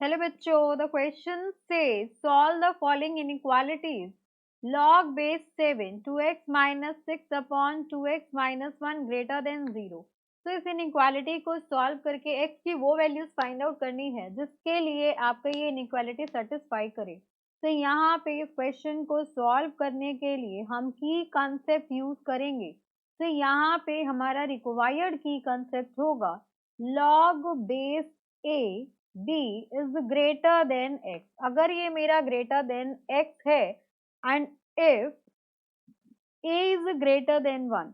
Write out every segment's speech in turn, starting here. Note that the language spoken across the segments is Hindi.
हेलो बच्चों, द क्वेश्चन से solve the following inequalities log base 7 2x minus 6 upon 2x minus 1 greater than 0। तो इस इनइक्वालिटी को सॉल्व करके x की वो वैल्यूज फाइंड आउट करनी है जिसके लिए आपका ये इनइक्वालिटी सेटिस्फाई करे। तो यहाँ पे इस क्वेश्चन को सॉल्व करने के लिए हम की कंसेप्ट यूज करेंगे। तो यहाँ पे हमारा रिक्वायर्ड की कंसेप्ट होगा log base a b is greater than x। अगर ये मेरा ग्रेटर देन x है and if a is greater than 1,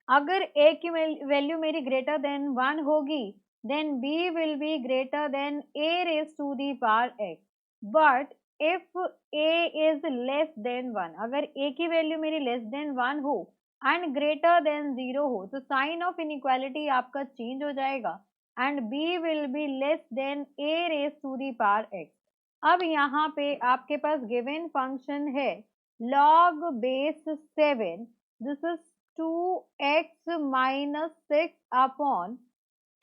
अगर a की वैल्यू मेरी ग्रेटर देन 1 होगी than b will be greater than a raise to the power x। But if a is less than 1, अगर a की वैल्यू मेरी लेस देन 1 हो एंड ग्रेटर देन 0 हो तो साइन ऑफ इनइक्वालिटी आपका चेंज हो जाएगा and b will be less than a raise to the power x। अब यहाँ पे आपके पास गिवन फंक्शन है log base 7, this is 2x minus 6 upon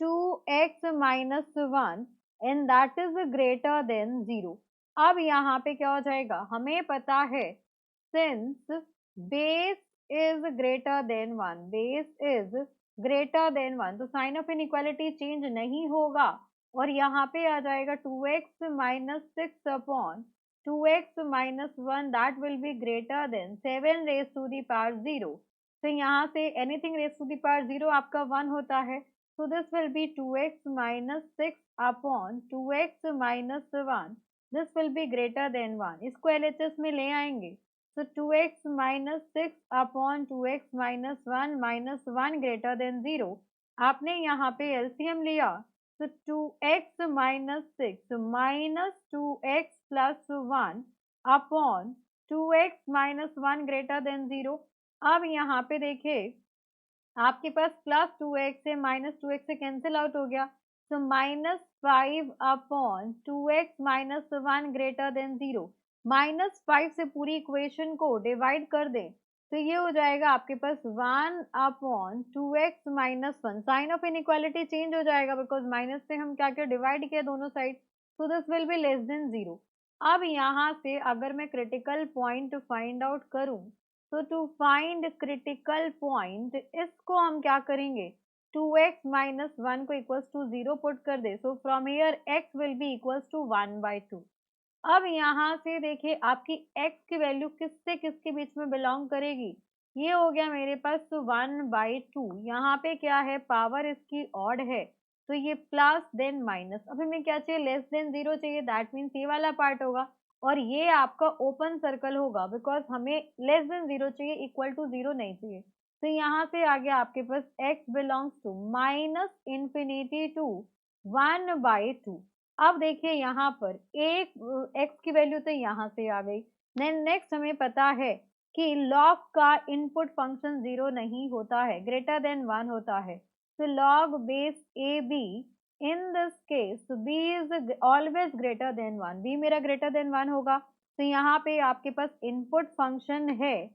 2x minus 1 and that is greater than 0। अब यहाँ पे क्या हो जाएगा, हमें पता है since base is greater than 1, base is greater than 1 तो साइन ऑफ इनइक्वालिटी चेंज नहीं होगा और यहाँ पे आ जाएगा 2x minus 6 upon 2x minus 1 that will be greater than 7 raised to the power 0। तो यहाँ से anything raise to the power 0 आपका 1 होता है। So this will be 2x minus 6 upon 2x minus 1, this will be greater than 1। इसको एलएचएस में ले आएंगे तो 2x minus 6 upon 2x minus 1 greater than 0। आपने यहाँ पे एलसीएम लिया तो 2x minus 6 minus 2x plus 1 upon 2x minus 1 greater than 0। अब यहाँ पे देखिए आपके पास प्लस 2x है माइनस 2x से कैंसिल आउट हो गया तो minus 5 upon 2x minus 1 greater than 0। Minus 5 से पूरी इक्वेशन को डिवाइड कर दें तो ये हो जाएगा आपके पास 1 upon 2x minus 1। Sign of inequality change हो जाएगा बिकॉज माइनस से हम क्या क्या डिवाइड किया दोनों साइड, तो this will be less then 0। अब यहाँ से अगर मैं क्रिटिकल पॉइंट फाइंड आउट करूं तो टू फाइंड क्रिटिकल पॉइंट इसको हम क्या करेंगे 2x माइनस 1 को इक्वल्स टू 0 पुट कर दे। So from here x will be equals to 1/2। अब यहाँ से देखिए आपकी x की वैल्यू किससे किसके बीच में बिलोंग करेगी, ये हो गया मेरे पास तो 1/2। यहाँ पे क्या है पावर इसकी ऑड है तो ये प्लस देन माइनस। अब हमें क्या चाहिए लेस देन 0 चाहिए, दैट मीन्स ये वाला पार्ट होगा और ये आपका ओपन सर्कल होगा बिकॉज हमें लेस देन 0 चाहिए, इक्वल टू 0 नहीं चाहिए। तो यहाँ से आ गया आपके पास x belongs to minus infinity to 1/2। अब देखिए यहाँ पर एक x की वैल्यू तो यहाँ से आ गई। देन नेक्स्ट हमें पता है कि log का इनपुट फंक्शन 0 नहीं होता है, ग्रेटर देन 1 होता है। तो log base A B in this case b is always greater than 1, b मेरा greater than 1 होगा। तो यहाँ पे आपके पास इनपुट फंक्शन है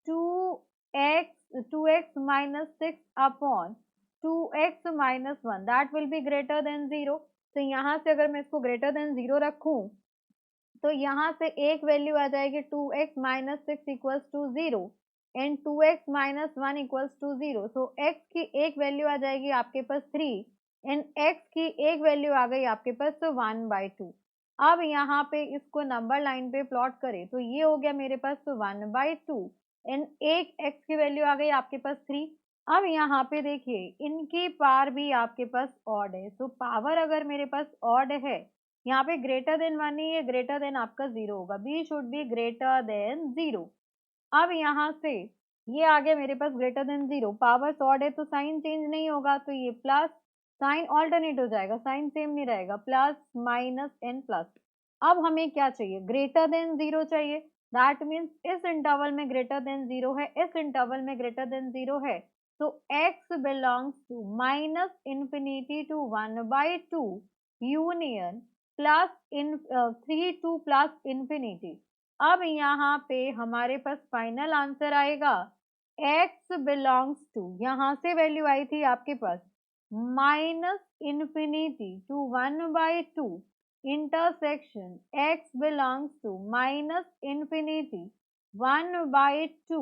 2x minus 6 upon 2x minus 1 that will be greater than 0। तो यहाँ से अगर मैं इसको greater than 0 रखूं तो यहाँ से एक वैल्यू आ जाएगी 2x minus 6 equals to 0 and 2x minus 1 equals to 0। so x की एक वैल्यू आ जाएगी आपके पास 3 and x की एक वैल्यू आ गई आपके पास तो 1/2। अब यहाँ पे इसको नंबर लाइन पे प्लॉट करें तो ये हो गया मेरे पास तो 1/2 एंड एक x की वैल्यू आ गई आपके पास 3। अब यहाँ पे देखिए इनकी पावर भी आपके पास ऑड है, तो पावर अगर मेरे पास ऑड है यहाँ पे ग्रेटर देन 1 नहीं है, ग्रेटर देन आपका 0 होगा, b should be greater than 0। अब यहाँ से ये आ गया मेरे पास ग्रेटर देन 0, पावर ऑड है तो साइन चेंज नहीं होगा तो ये प्लस, साइन ऑल्टरनेट हो जाएगा, साइन सेम नहीं रहेगा, प्लस माइनस एन प्लस। अब हमें क्या चाहिए ग्रेटर देन 0 चाहिए, दैट मीन्स इस इंटरवल में ग्रेटर देन 0 है, इस इंटरवल में ग्रेटर देन 0 है। तो x belongs to minus infinity to 1/2 union plus in 3 to plus infinity. अब यहाँ पे हमारे पास फाइनल आंसर आएगा x बिलोंग्स टू, यहाँ से वैल्यू आई थी आपके पास minus infinity to 1/2 intersection x belongs to minus infinity 1/2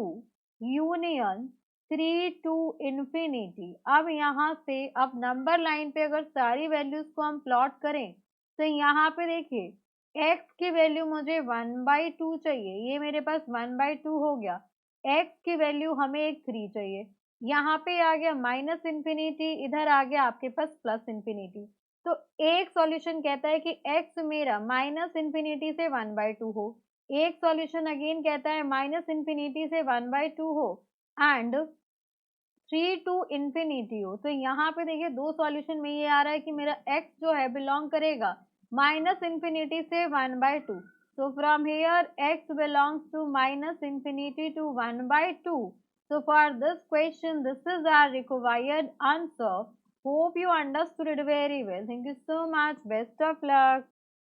union 3 to infinity। अब यहाँ से अब नंबर लाइन पे अगर सारी वैल्यूज को हम प्लॉट करें तो यहाँ पे देखिए x की वैल्यू मुझे 1/2 चाहिए, ये मेरे पास 1/2 हो गया। x की वैल्यू हमें एक 3 चाहिए, यहाँ पे आ गया माइनस इन्फिनिटी, इधर आ गया आपके पास प्लस इन्फिनिटी। तो एक सॉल्यूशन कहता है कि x मेरा माइनस इन्फिनिटी से 1/2 हो, एक सॉल्यूशन अगेन कहता है माइनस इन्फिनिटी से 1/2 हो एंड 3 टू इन्फिनिटी हो। तो यहाँ पे देखिए दो सॉल्यूशन में ये आ रहा है कि मेरा x जो है बिलोंग करेगा माइनस इन्फिनिटी से 1/2। So from here x belongs to minus infinity to 1/2. So for this question, this is our required answer. Hope you understood it very well. Thank you so much. Best of luck.